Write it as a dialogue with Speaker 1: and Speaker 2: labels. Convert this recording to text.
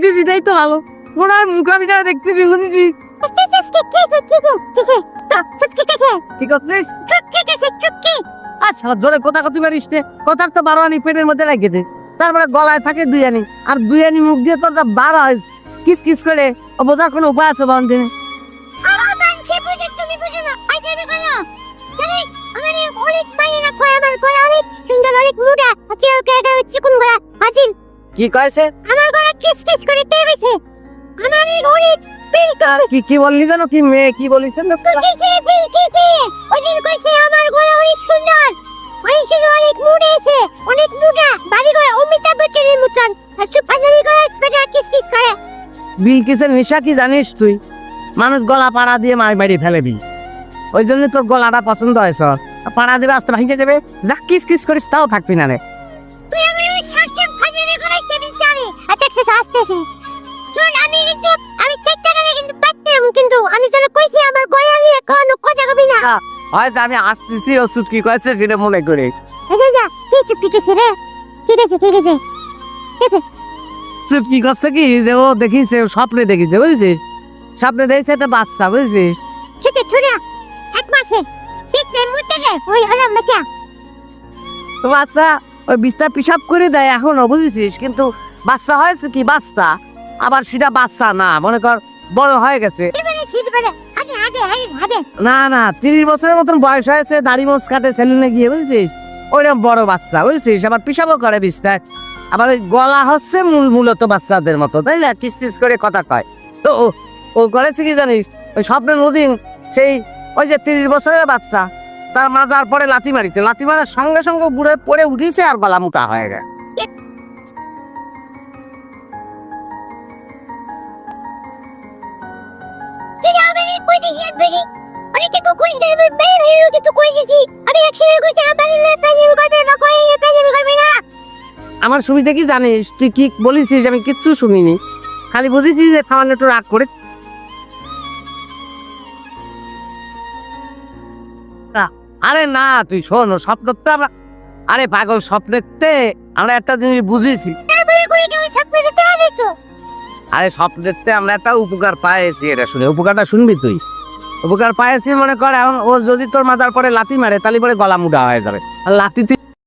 Speaker 1: বুঝিস এটাই তো ভালো। ওনার মুখ আমি না দেখতেছি বুঝেছি। কি করছিস? আচ্ছা জোরে কথা কত পারিস রে? কথার তো 12 আনি পেটের মধ্যে রেখে দে, তারপরে গলায় থাকে 2 আনি, আর 2 আনি মুখ দিয়ে তোর 12 হয় কিস কিস করে। বোঝার কোনো উপায় আছে বান দিনে? কি কয়েছে? কি বললি জানো? কি মেয়ে কি বলিস? বিলকিসের নেশা কি জানিস তুই? মানুষ গলা পাড়া দিয়ে মারি ফেলেবি, ওই জন্য তোর গলাটা পছন্দ হয়েছ। পাড়া দেবে আস্তে ভাঙে যাবে, যা কিস কিস করিস তাও থাকবি না রে। হয়তো আমি আসতেছি ও সুটকি কয়েছে সেটা মনে করে। চুটকি করছে কি যে ও দেখিছে, স্বপ্নে দেখিছে বুঝছিস, স্বপ্নে দেখছে একটা বাচ্চা বুঝছিস। বাচ্চা ওই বিছনা পিসাব করে দেয় এখনো বুঝেছিস, কিন্তু বাচ্চা হয়েছে কি বাচ্চা, আবার সেটা বাচ্চা না, মনে কর বড় হয়ে গেছে। না না 30 বছরের মতন বয়স হয়েছে, দাড়ি মোছ কাটে সেলুনে গিয়ে বুঝছিস, ওইরকম বড় বাচ্চা বুঝছিস। আবার পিসাবও করে বিছনায়, আবার ওই গলা হচ্ছে মূলত বাচ্চাদের মতো, তাই না? কিস করে কথা কয়। তো ও করেছে কি জানিস, ওই স্বপ্নের নদীন সেই ওই যে 30 বছরের বাচ্চা, তার মাজার পরে লাথি মারিছে, লাথি মারার সঙ্গে সঙ্গে বুড়ে পড়ে উঠিছে আর গলা মোটা হয়ে গেছে। আমার সুবিধা কি জানিস? তুই কি বলিস আমি কিচ্ছু শুনিনি, খালি বুঝেছি যে খাওয়ানো একটু রাগ করে। আরে না তুই শোন, স্বপ্নতে আমরা, আরে পাগল স্বপ্নেতে আমরা একটা জিনিস বুঝেছি। আরে স্বপ্নেতে আমরা একটা উপকার পাইছি, এটা শুনে উপকারটা শুনবি তুই। উপকার পাইছি মনে কর, এখন ও যদি তোর মাজার পরে লাথি মারে তাহলে পরে গলা মুড়া হয়ে যাবে, আর লাথি